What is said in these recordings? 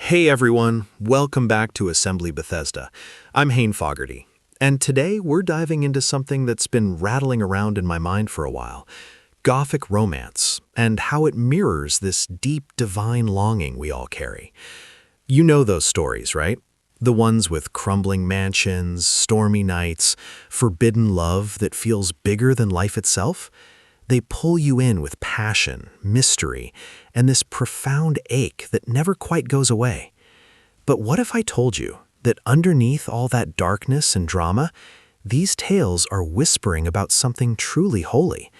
Hey everyone, welcome back to Assembly Bethesda. I'm Hain Fogarty, and today we're diving into something that's been rattling around in my mind for a while, Gothic romance, and how it mirrors this deep divine longing we all carry. You know those stories, right? The ones with crumbling mansions, stormy nights, forbidden love that feels bigger than life itself? They pull you in with passion, mystery, and this profound ache that never quite goes away. But what if I told you that underneath all that darkness and drama, these tales are whispering about something truly holy,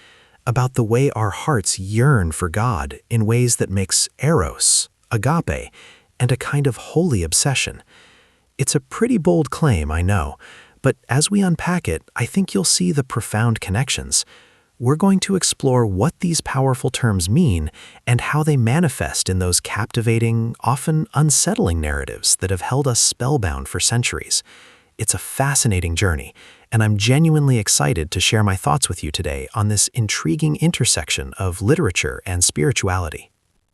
about the way our hearts yearn for God in ways that makes eros, agape, and a kind of holy obsession? It's a pretty bold claim, I know, but as we unpack it, I think you'll see the profound connections. We're going to explore what these powerful terms mean and how they manifest in those captivating, often unsettling narratives that have held us spellbound for centuries. It's a fascinating journey, and I'm genuinely excited to share my thoughts with you today on this intriguing intersection of literature and spirituality.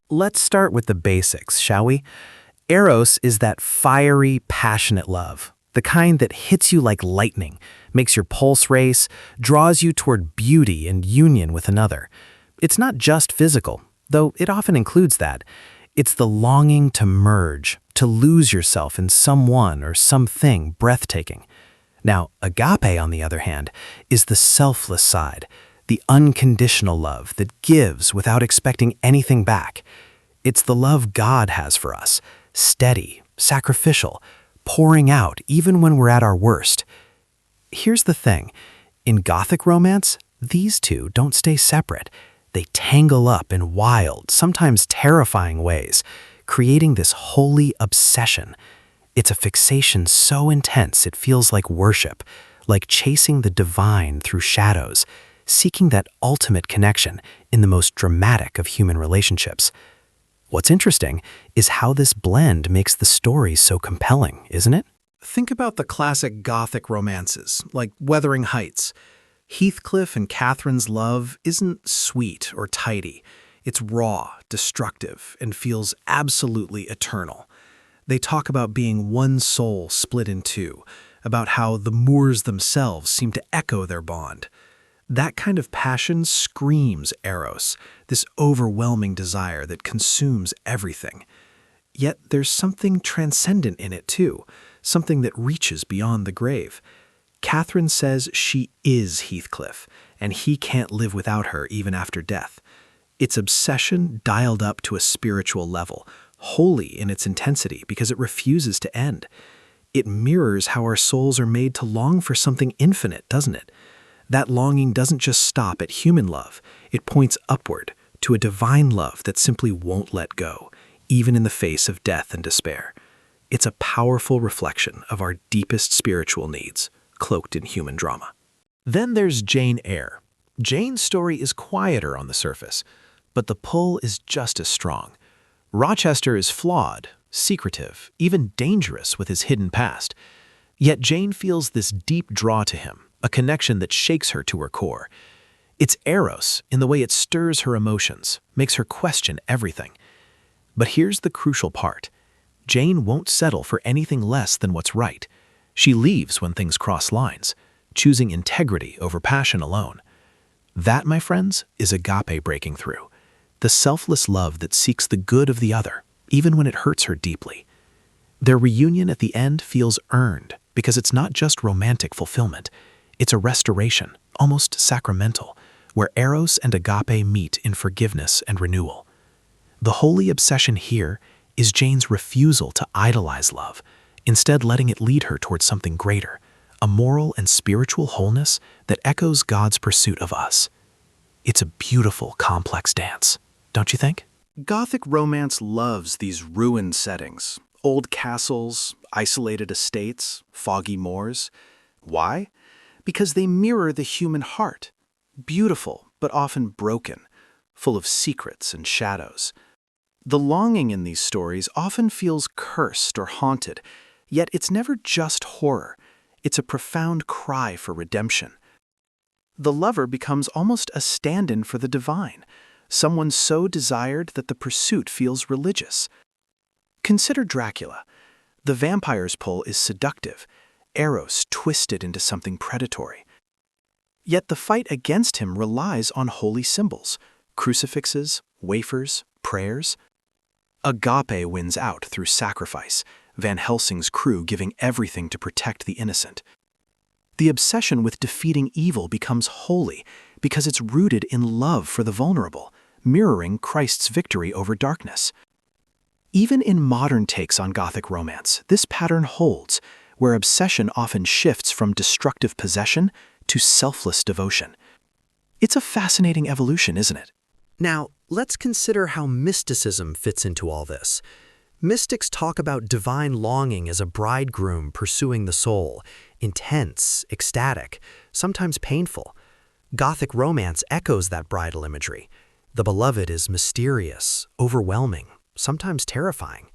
Let's start with the basics, shall we? Eros is that fiery, passionate love, the kind that hits you like lightning, makes your pulse race, draws you toward beauty and union with another. It's not just physical, though it often includes that. It's the longing to merge, to lose yourself in someone or something breathtaking. Now, agape, on the other hand, is the selfless side, the unconditional love that gives without expecting anything back. It's the love God has for us, steady, sacrificial, pouring out even when we're at our worst. Here's the thing. In Gothic romance, these two don't stay separate. They tangle up in wild, sometimes terrifying ways, creating this holy obsession. It's a fixation so intense it feels like worship, like chasing the divine through shadows, seeking that ultimate connection in the most dramatic of human relationships. What's interesting is how this blend makes the story so compelling, isn't it? Think about the classic Gothic romances, like Wuthering Heights. Heathcliff and Catherine's love isn't sweet or tidy. It's raw, destructive, and feels absolutely eternal. They talk about being one soul split in two, about how the Moors themselves seem to echo their bond. That kind of passion screams eros, this overwhelming desire that consumes everything. Yet there's something transcendent in it too, something that reaches beyond the grave. Catherine says she is Heathcliff, and he can't live without her even after death. It's obsession dialed up to a spiritual level, holy in its intensity because it refuses to end. It mirrors how our souls are made to long for something infinite, doesn't it? That longing doesn't just stop at human love. It points upward to a divine love that simply won't let go, even in the face of death and despair. It's a powerful reflection of our deepest spiritual needs, cloaked in human drama. Then there's Jane Eyre. Jane's story is quieter on the surface, but the pull is just as strong. Rochester is flawed, secretive, even dangerous with his hidden past. Yet Jane feels this deep draw to him, a connection that shakes her to her core. It's eros in the way it stirs her emotions, makes her question everything. But here's the crucial part. Jane won't settle for anything less than what's right. She leaves when things cross lines, choosing integrity over passion alone. That, my friends, is agape breaking through. The selfless love that seeks the good of the other, even when it hurts her deeply. Their reunion at the end feels earned because it's not just romantic fulfillment. It's a restoration, almost sacramental, where eros and agape meet in forgiveness and renewal. The holy obsession here is Jane's refusal to idolize love, instead letting it lead her towards something greater, a moral and spiritual wholeness that echoes God's pursuit of us. It's a beautiful, complex dance, don't you think? Gothic romance loves these ruined settings, old castles, isolated estates, foggy moors. Why? Because they mirror the human heart, beautiful but often broken, full of secrets and shadows. The longing in these stories often feels cursed or haunted, yet it's never just horror. It's a profound cry for redemption. The lover becomes almost a stand-in for the divine, someone so desired that the pursuit feels religious. Consider Dracula. The vampire's pull is seductive, Eros twisted into something predatory. Yet the fight against him relies on holy symbols, crucifixes, wafers, prayers. Agape wins out through sacrifice, Van Helsing's crew giving everything to protect the innocent. The obsession with defeating evil becomes holy because it's rooted in love for the vulnerable, mirroring Christ's victory over darkness. Even in modern takes on Gothic romance, this pattern holds, where obsession often shifts from destructive possession to selfless devotion. It's a fascinating evolution, isn't it? Now, let's consider how mysticism fits into all this. Mystics talk about divine longing as a bridegroom pursuing the soul, intense, ecstatic, sometimes painful. Gothic romance echoes that bridal imagery. The beloved is mysterious, overwhelming, sometimes terrifying.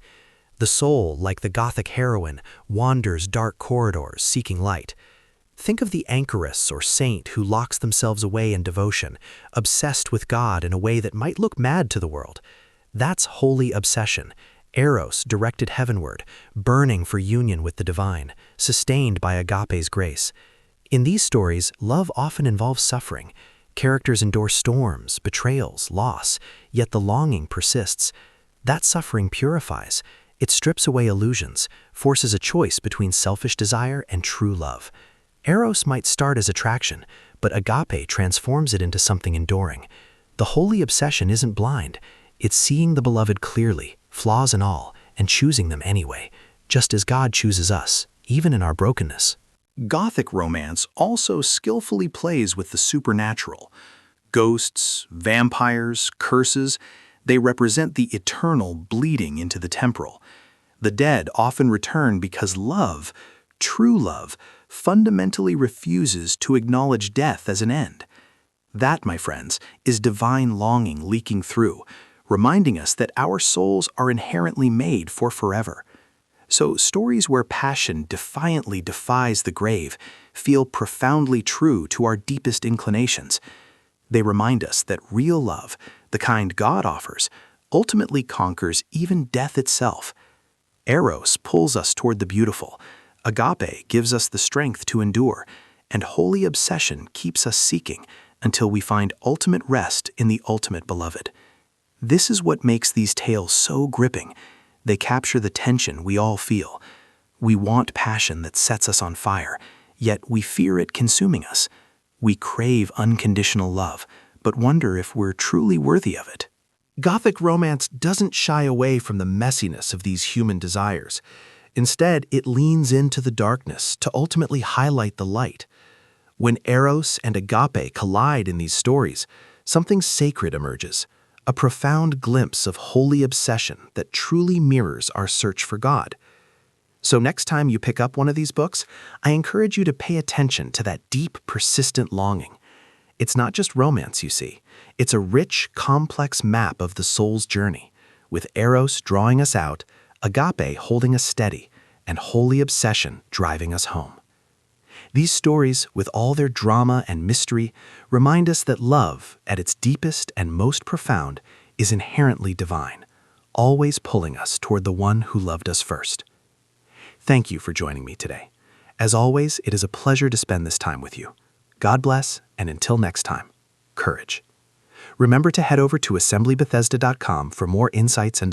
The soul, like the Gothic heroine, wanders dark corridors seeking light. Think of the anchoress or saint who locks themselves away in devotion, obsessed with God in a way that might look mad to the world. That's holy obsession. Eros directed heavenward, burning for union with the divine, sustained by agape's grace. In these stories, love often involves suffering. Characters endure storms, betrayals, loss, yet the longing persists. That suffering purifies. It strips away illusions, forces a choice between selfish desire and true love. Eros might start as attraction, but agape transforms it into something enduring. The holy obsession isn't blind. It's seeing the beloved clearly, flaws and all, and choosing them anyway, just as God chooses us, even in our brokenness. Gothic romance also skillfully plays with the supernatural. Ghosts, vampires, curses, they represent the eternal bleeding into the temporal. The dead often return because love, true love, fundamentally refuses to acknowledge death as an end. That, my friends, is divine longing leaking through, reminding us that our souls are inherently made for forever. So stories where passion defiantly defies the grave feel profoundly true to our deepest inclinations. They remind us that real love, the kind God offers, ultimately conquers even death itself. Eros pulls us toward the beautiful, agape gives us the strength to endure, and holy obsession keeps us seeking until we find ultimate rest in the ultimate beloved. This is what makes these tales so gripping. They capture the tension we all feel. We want passion that sets us on fire, yet we fear it consuming us. We crave unconditional love, but wonder if we're truly worthy of it. Gothic romance doesn't shy away from the messiness of these human desires. Instead, it leans into the darkness to ultimately highlight the light. When Eros and agape collide in these stories, something sacred emerges, a profound glimpse of holy obsession that truly mirrors our search for God. So next time you pick up one of these books, I encourage you to pay attention to that deep, persistent longing. It's not just romance, you see. It's a rich, complex map of the soul's journey, with Eros drawing us out, agape holding us steady, and holy obsession driving us home. These stories, with all their drama and mystery, remind us that love, at its deepest and most profound, is inherently divine, always pulling us toward the one who loved us first. Thank you for joining me today. As always, it is a pleasure to spend this time with you. God bless, and until next time, courage. Remember to head over to assemblybethesda.com for more insights and